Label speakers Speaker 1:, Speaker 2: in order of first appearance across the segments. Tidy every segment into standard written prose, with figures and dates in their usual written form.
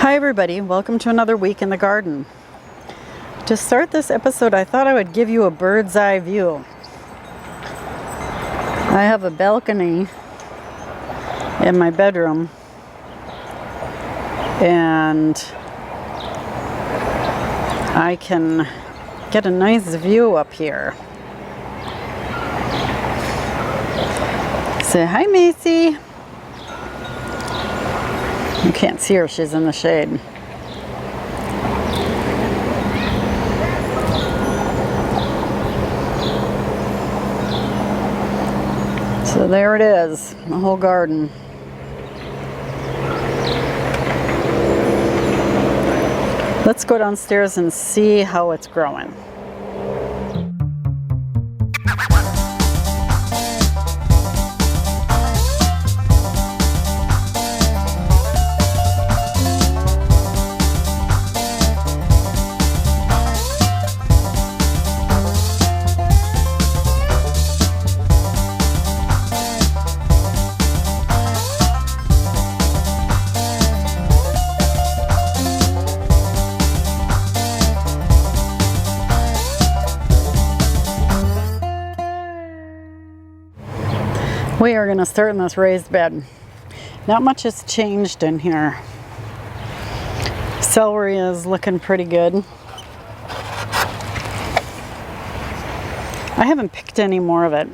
Speaker 1: Hi everybody, welcome to another week in the garden. To start this episode, I thought I would give you a bird's eye view. I have a balcony in my bedroom and I can get a nice view up here. Say hi, Macy. You can't see her, she's in the shade. So there it is, the whole garden. Let's go downstairs and see how it's growing. We are going to start in this raised bed. Not much has changed in here. Celery is looking pretty good. I haven't picked any more of it.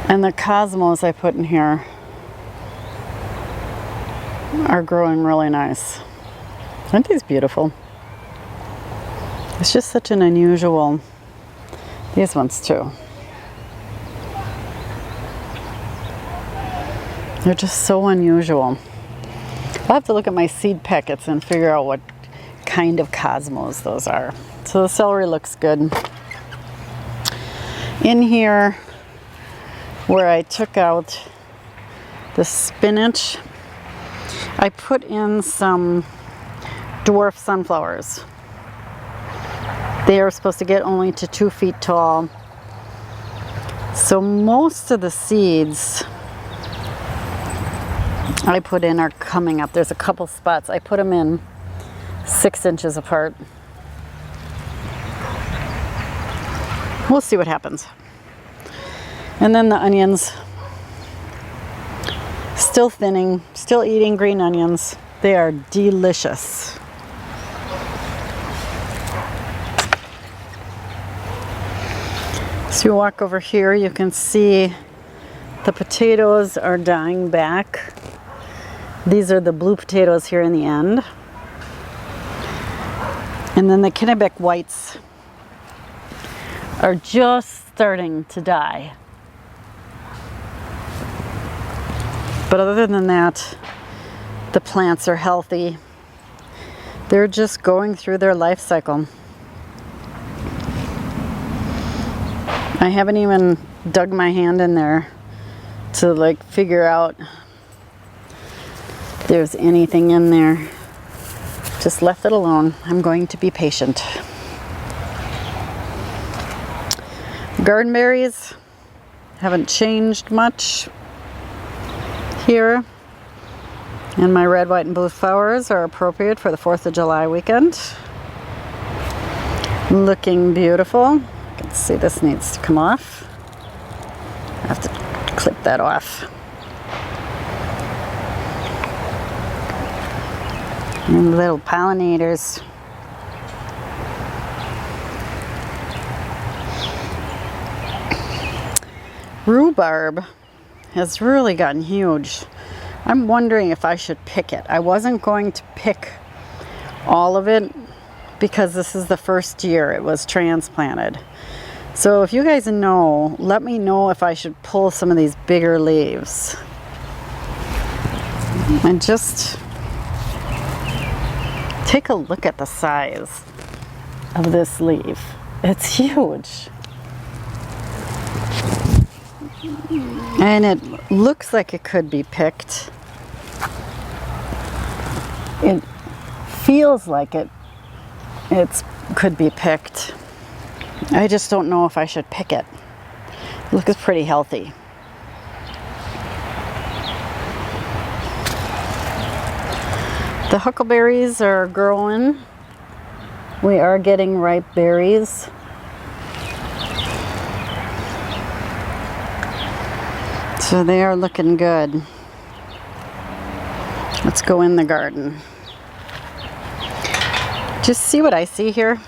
Speaker 1: And the cosmos I put in here are growing really nice. Aren't these beautiful? It's just such an unusual. These ones too. They're just so unusual. I'll have to look at my seed packets and figure out what kind of cosmos those are. So the celery looks good. In here, where I took out the spinach, I put in some dwarf sunflowers. They are supposed to get only to 2 feet tall. So most of the seeds I put in are coming up. There's a couple spots. I put them in 6 inches apart. We'll see what happens. And then the onions. Still thinning, still eating green onions. They are delicious. So you walk over here, you can see the potatoes are dying back. These are the blue potatoes here in the end. And then the Kennebec whites are just starting to die. But other than that, the plants are healthy. They're just going through their life cycle. I haven't even dug my hand in there to like figure out if there's anything in there. Just left it alone. I'm going to be patient. Garden berries haven't changed much here. And my red, white, and blue flowers are appropriate for the 4th of July weekend. Looking beautiful. See, this needs to come off. I have to clip that off. And little pollinators. Rhubarb has really gotten huge. I'm wondering if I should pick it. I wasn't going to pick all of it because this is the first year it was transplanted. So if you guys know, let me know if I should pull some of these bigger leaves. And just take a look at the size of this leaf. It's huge. And it looks like it could be picked. It feels like it could be picked. I just don't know if I should pick it. It looks pretty healthy. The huckleberries are growing. We are getting ripe berries. So they are looking good. Let's go in the garden. Just see what I see here.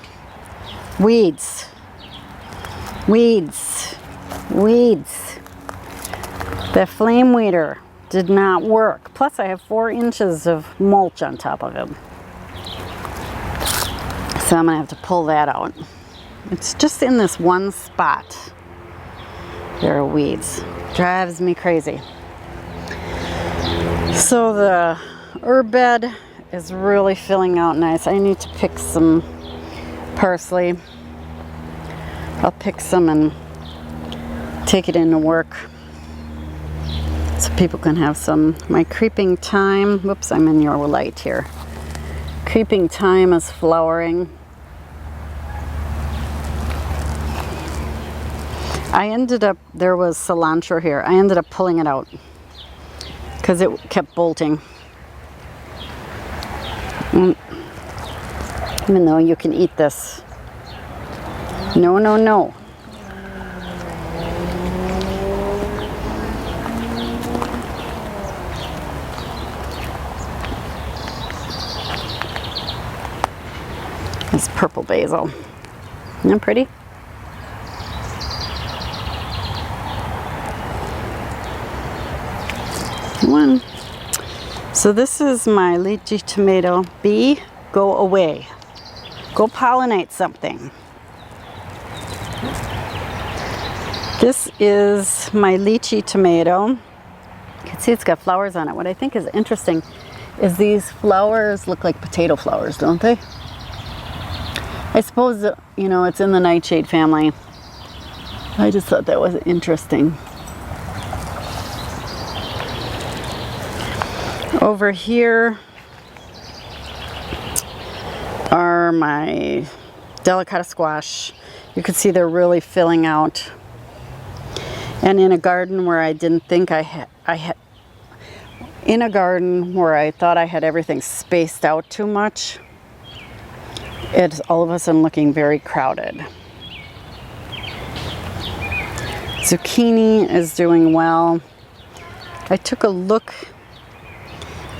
Speaker 1: Weeds. Weeds. Weeds. The flame weeder did not work. Plus I have 4 inches of mulch on top of it. So I'm gonna have to pull that out. It's just in this one spot. There are weeds. Drives me crazy. So the herb bed is really filling out nice. I need to pick some parsley. I'll pick some and take it into work so people can have some. My creeping thyme, whoops, I'm in your light here. Creeping thyme is flowering. I ended up, there was cilantro here. I ended up pulling it out because it kept bolting. Even though you can eat this. No, no, no. It's purple basil. Isn't that pretty? One. So this is my lychee tomato. Bee, go away. Go pollinate something. This is my lychee tomato. You can see it's got flowers on it. What I think is interesting is these flowers look like potato flowers, don't they? I suppose, you know, it's in the nightshade family. I just thought that was interesting. Over here are my delicata squash. You can see they're really filling out. And in a garden where I didn't think in a garden where I thought I had everything spaced out too much, it's all of a sudden looking very crowded. Zucchini is doing well. I took a look.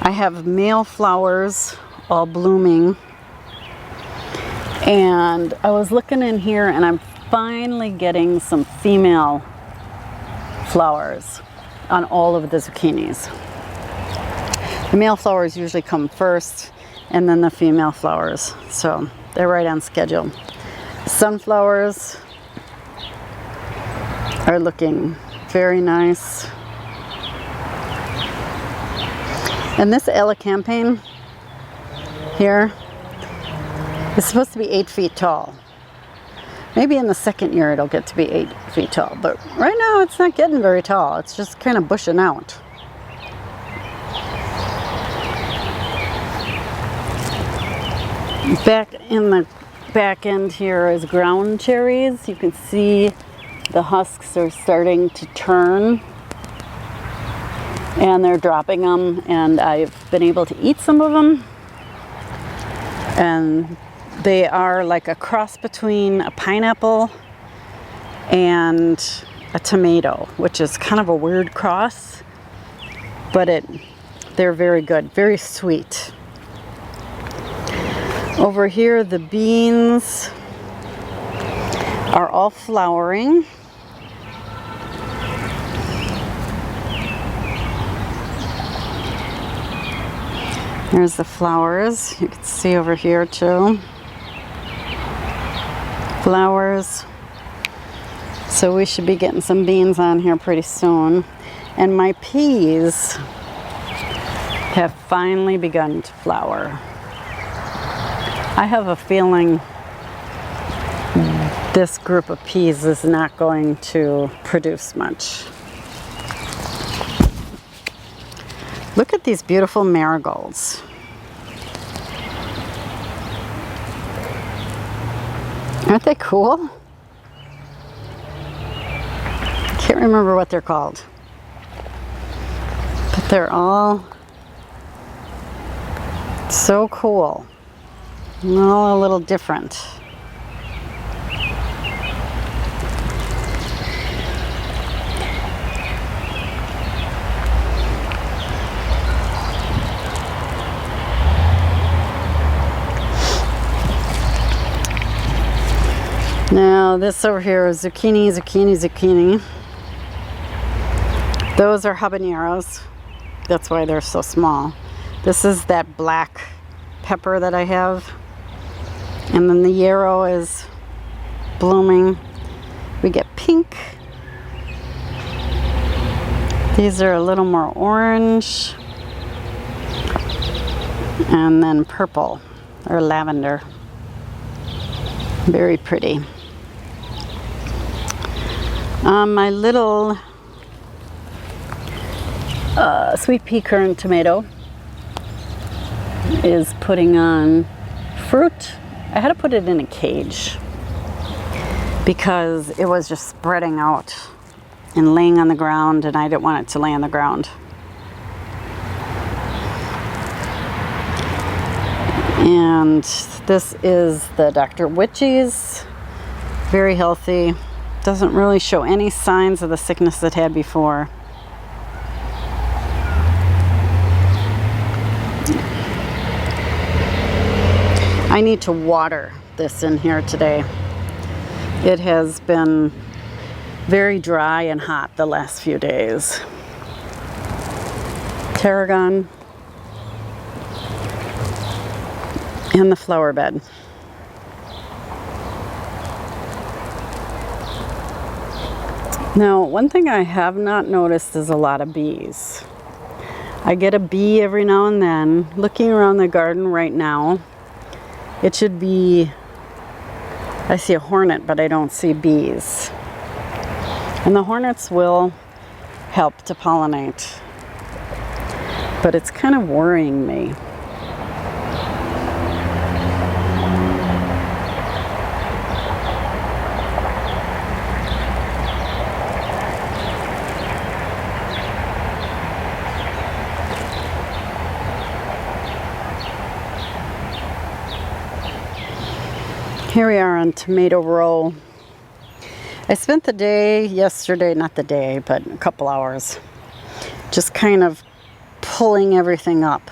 Speaker 1: I have male flowers all blooming. And I was looking in here and I'm finally getting some female flowers on all of the zucchinis. The male flowers usually come first and then the female flowers. So they're right on schedule. Sunflowers are looking very nice. And this elecampane here is supposed to be 8 feet tall. Maybe in the second year it'll get to be 8 feet tall, but right now it's not getting very tall. It's just kind of bushing out. Back in the back end here is ground cherries. You can see the husks are starting to turn and they're dropping them, and I've been able to eat some of them. And they are like a cross between a pineapple and a tomato, which is kind of a weird cross, but they're very good, very sweet. Over here, the beans are all flowering. There's the flowers. You can see over here too. Flowers. So we should be getting some beans on here pretty soon. And my peas have finally begun to flower. I have a feeling this group of peas is not going to produce much. Look at these beautiful marigolds. Aren't they cool? Can't remember what they're called. But they're all So cool. All a little different. Now this over here is zucchini, zucchini, zucchini. Those are habaneros. That's why they're so small. This is that black pepper that I have. And then the yarrow is blooming. We get pink. These are a little more orange. And then purple or lavender. Very pretty. My little sweet pea currant tomato is putting on fruit. I had to put it in a cage because it was just spreading out and laying on the ground, and I didn't want it to lay on the ground. And this is the Dr. Witchy's. Very healthy. Doesn't really show any signs of the sickness it had before. I need to water this in here today. It has been very dry and hot the last few days. Tarragon and the flower bed. Now, one thing I have not noticed is a lot of bees. I get a bee every now and then. Looking around the garden right now, it should be, I see a hornet, but I don't see bees. And the hornets will help to pollinate. But it's kind of worrying me. Here we are on Tomato Row. I spent the day yesterday, not the day, but a couple hours, just kind of pulling everything up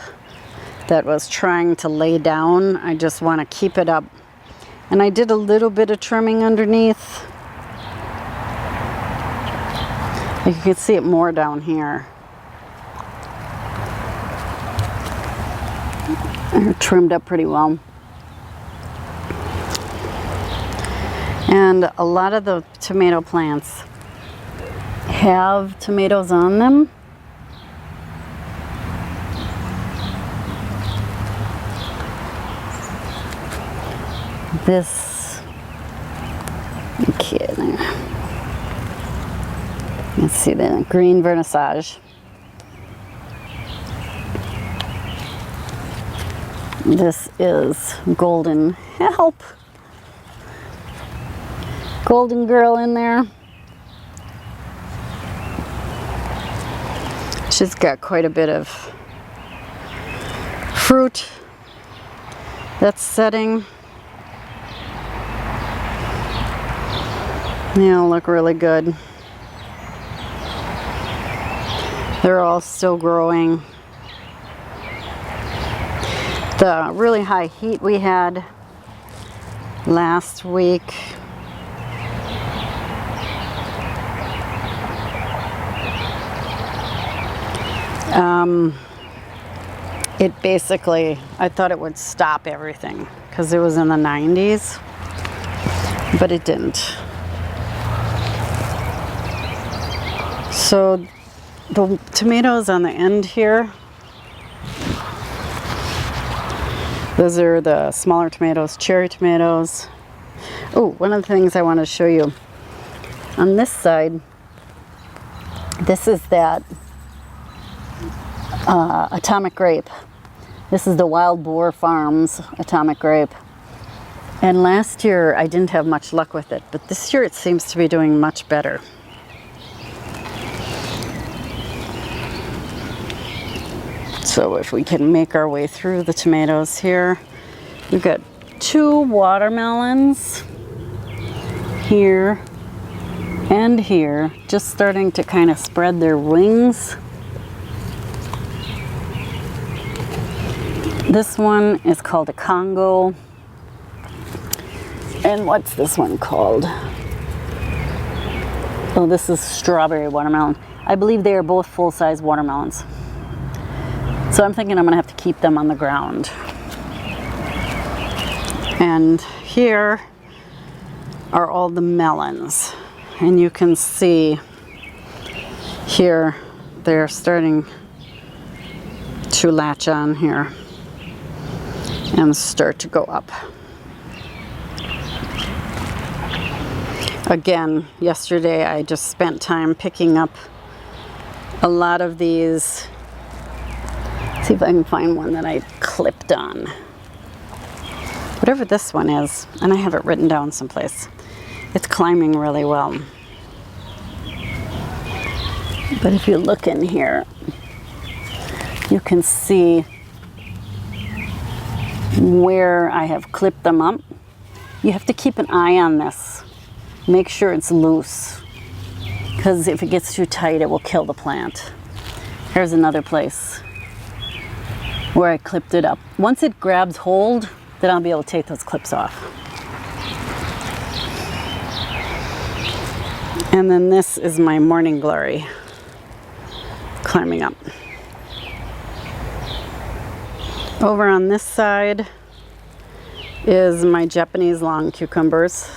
Speaker 1: that was trying to lay down. I just want to keep it up. And I did a little bit of trimming underneath. You can see it more down here. They're trimmed up pretty well. And a lot of the tomato plants have tomatoes on them. This, okay, there. Let's see the green vernissage. This is golden, help! Golden girl in there. She's got quite a bit of fruit that's setting. They'll look really good. They're all still growing. The really high heat we had last week it basically, I thought it would stop everything because it was in the 90s, but it didn't. So the tomatoes on the end here, those are the smaller tomatoes, cherry tomatoes. Oh, one of the things I want to show you on this side, this is that atomic grape. This is the Wild Boar Farms atomic grape. And last year I didn't have much luck with it, but this year it seems to be doing much better. So if we can make our way through the tomatoes here, we've got 2 watermelons here and here, just starting to kind of spread their wings. This one is called a Congo. And what's this one called? Oh, this is strawberry watermelon. I believe they are both full-size watermelons. So I'm thinking I'm gonna have to keep them on the ground. And here are all the melons. And you can see here, they're starting to latch on here and start to go up. Again, yesterday I just spent time picking up a lot of these. See if I can find one that I clipped on. Whatever this one is, and I have it written down someplace. It's climbing really well. But if you look in here, you can see where I have clipped them up. You have to keep an eye on this. Make sure it's loose, because if it gets too tight, it will kill the plant. Here's another place where I clipped it up. Once it grabs hold, then I'll be able to take those clips off. And then this is my morning glory climbing up. Over on this side is my Japanese long cucumbers.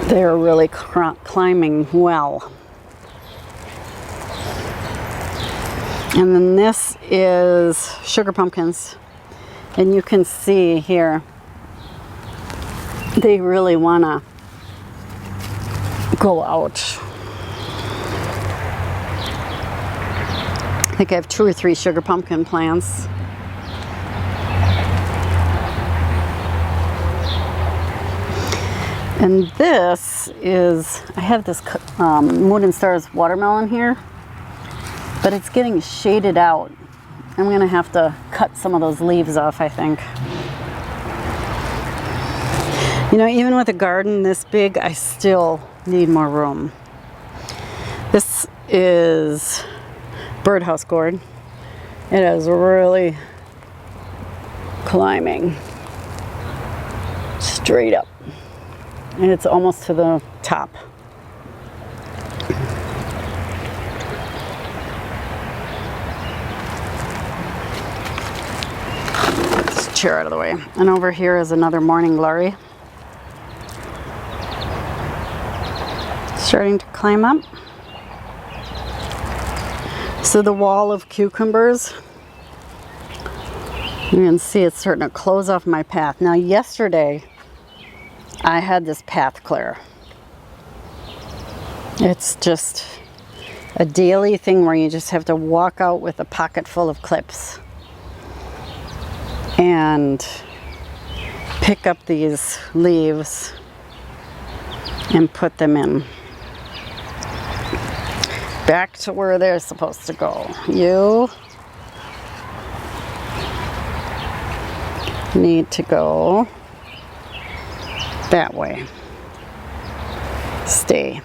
Speaker 1: They're really climbing well. And then this is sugar pumpkins. And you can see here, they really want to go out. I think I have 2 or 3 sugar pumpkin plants. And this is, I have this Moon and Stars watermelon here, but it's getting shaded out. I'm gonna have to cut some of those leaves off, I think. You know, even with a garden this big, I still need more room. This is birdhouse gourd. It is really climbing straight up. And it's almost to the top. This chair out of the way. And over here is another morning glory. Starting to climb up. So the wall of cucumbers, you can see it's starting to close off my path. Now yesterday, I had this path clear. It's just a daily thing where you just have to walk out with a pocket full of clips and pick up these leaves and put them in. Back to where they're supposed to go. You need to go that way. Stay.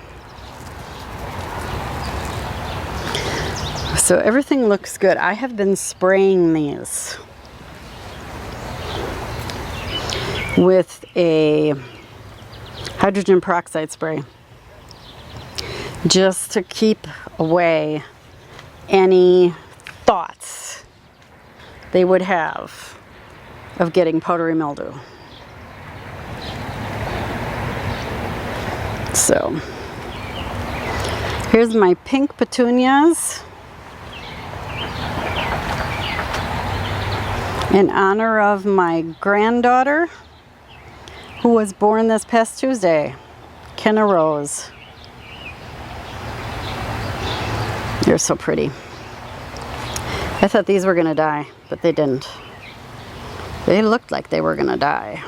Speaker 1: So everything looks good. I have been spraying these with a hydrogen peroxide spray just to keep away any thoughts they would have of getting powdery mildew. So here's my pink petunias in honor of my granddaughter who was born this past Tuesday, Kenna Rose. They're so pretty. I thought these were gonna die, but they didn't. They looked like they were gonna die.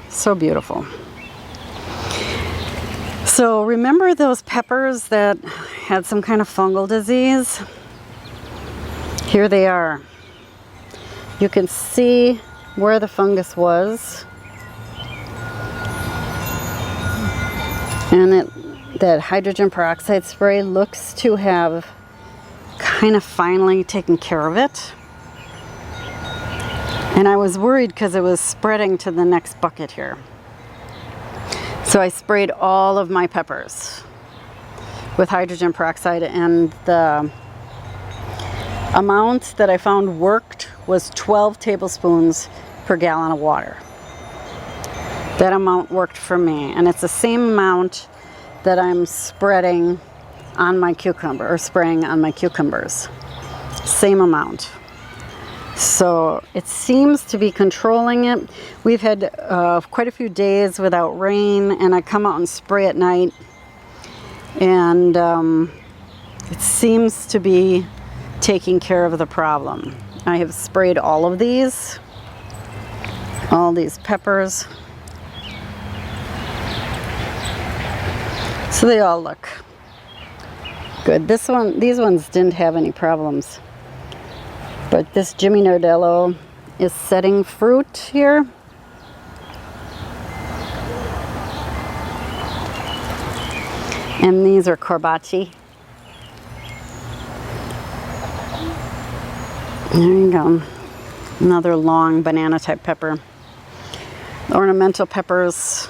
Speaker 1: So beautiful. So remember those peppers that had some kind of fungal disease? Here they are. You can see where the fungus was. And that hydrogen peroxide spray looks to have kind of finally taken care of it. And I was worried because it was spreading to the next bucket here. So I sprayed all of my peppers with hydrogen peroxide, and the amount that I found worked was 12 tablespoons per gallon of water. That amount worked for me, and it's the same amount that I'm spreading on my cucumber, or spraying on my cucumbers. Same amount. So it seems to be controlling it. We've had quite a few days without rain, and I come out and spray at night, and it seems to be taking care of the problem. I have sprayed all these peppers. So they all look good. These ones didn't have any problems. But this Jimmy Nardello is setting fruit here. And these are Corbaci. There you go. Another long banana type pepper. Ornamental peppers.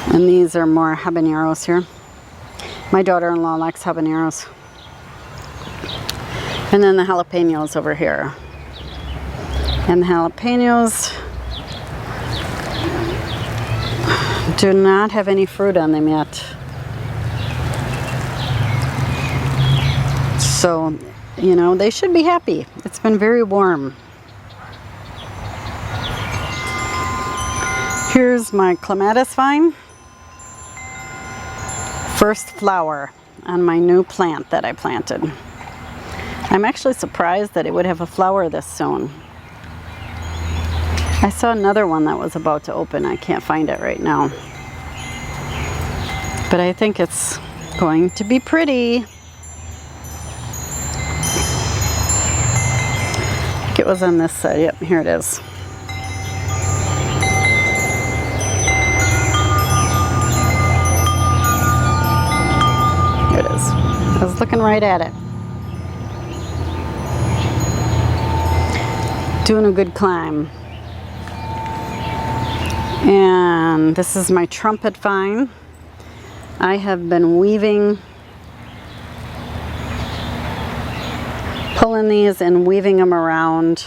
Speaker 1: And these are more habaneros here. My daughter-in-law likes habaneros. And then the jalapenos over here. And the jalapenos do not have any fruit on them yet. So, you know, they should be happy. It's been very warm. Here's my clematis vine. First flower on my new plant that I planted. I'm actually surprised that it would have a flower this soon. I saw another one that was about to open. I can't find it right now. But I think it's going to be pretty. I think it was on this side. Yep, here it is. Here it is. I was looking right at it. Doing a good climb. And this is my trumpet vine. I have been weaving, pulling these and weaving them around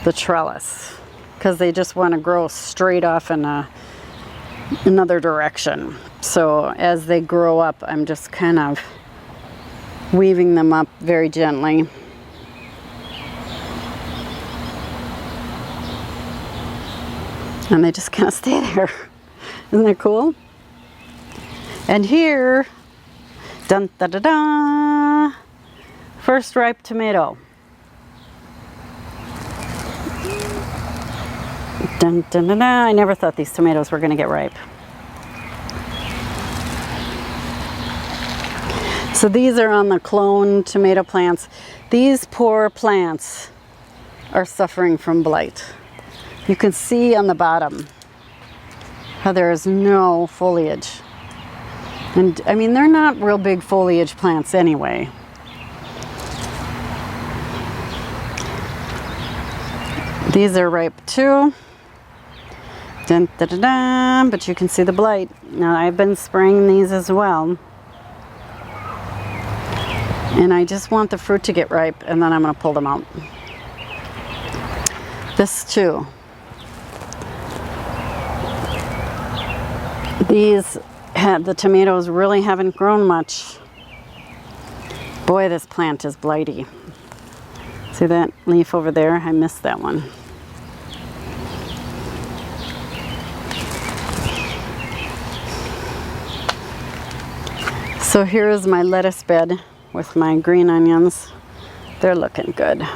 Speaker 1: the trellis because they just want to grow straight off in another direction. So as they grow up, I'm just kind of weaving them up very gently. And they just kind of stay there. Isn't that cool? And here, dun da da da, first ripe tomato. Dun dun da da. I never thought these tomatoes were going to get ripe. So these are on the clone tomato plants. These poor plants are suffering from blight. You can see on the bottom how there is no foliage. And I mean, they're not real big foliage plants anyway. These are ripe too. Dun, da, da, da, but you can see the blight. Now I've been spraying these as well. And I just want the fruit to get ripe, and then I'm going to pull them out. This too. The tomatoes really haven't grown much. Boy, this plant is blighty. See that leaf over there? I missed that one. So here is my lettuce bed with my green onions. They're looking good.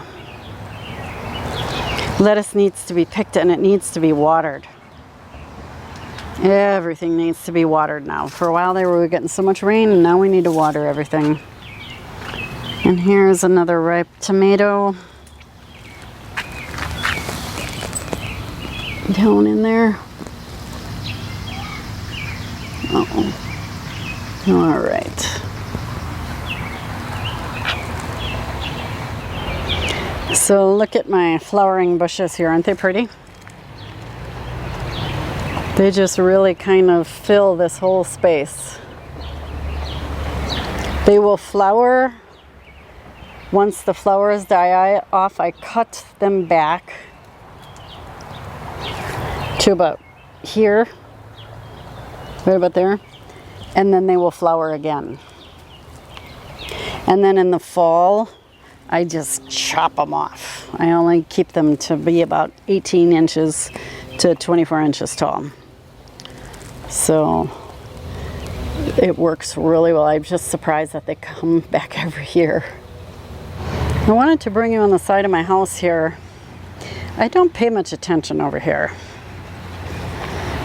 Speaker 1: Lettuce needs to be picked and it needs to be watered. Everything needs to be watered now. For a while there we were getting so much rain, and now we need to water everything. And here's another ripe tomato down in there. Uh-oh. All right. So look at my flowering bushes here. Aren't they pretty? They just really kind of fill this whole space. They will flower. Once the flowers die off, I cut them back to about here, right about there, and then they will flower again. And then in the fall, I just chop them off. I only keep them to be about 18 inches to 24 inches tall. So it works really well. I'm just surprised that they come back every year. I wanted to bring you on the side of my house here. I don't pay much attention over here,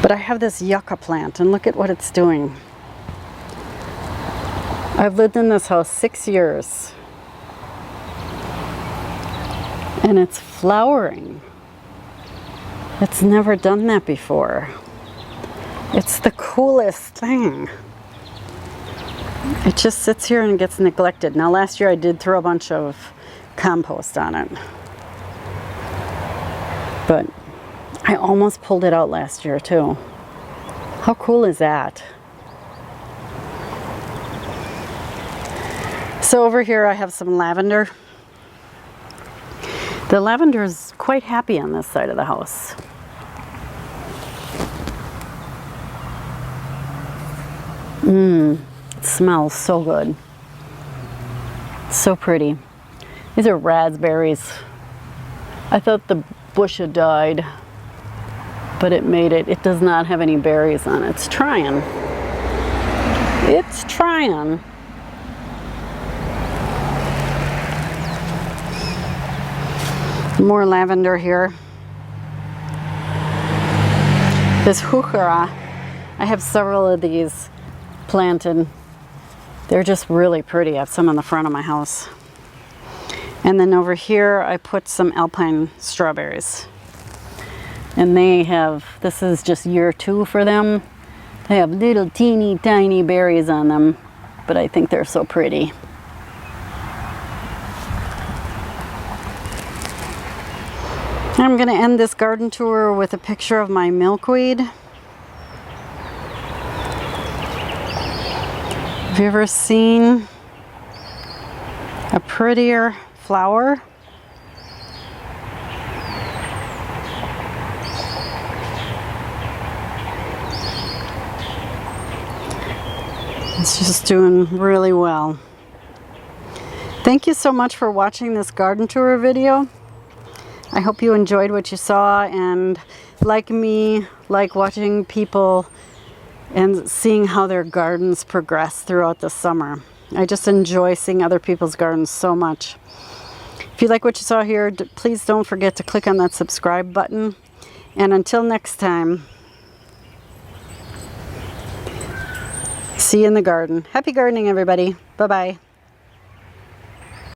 Speaker 1: but I have this yucca plant, and look at what it's doing. I've lived in this house 6 years, and it's flowering. It's never done that before. It's the coolest thing. It just sits here and gets neglected. Now last year I did throw a bunch of compost on it, but I almost pulled it out last year too. How cool is that? So over here I have some lavender. The lavender is quite happy on this side of the house. It smells so good. So pretty. These are raspberries. I thought the bush had died, but it made it. It does not have any berries on it. It's trying. It's trying. More lavender here. This heuchera, I have several of these planted. They're just really pretty. I have some on the front of my house. And then over here I put some alpine strawberries. And they have, this is just year 2 for them. They have little teeny tiny berries on them, but I think they're so pretty. I'm going to end this garden tour with a picture of my milkweed. Have you ever seen a prettier flower? It's just doing really well. Thank you so much for watching this garden tour video. I hope you enjoyed what you saw, and like me, like watching people and seeing how their gardens progress throughout the summer. I just enjoy seeing other people's gardens so much. If you like what you saw here, please don't forget to click on that subscribe button. And until next time, see you in the garden. Happy gardening, everybody. Bye-bye.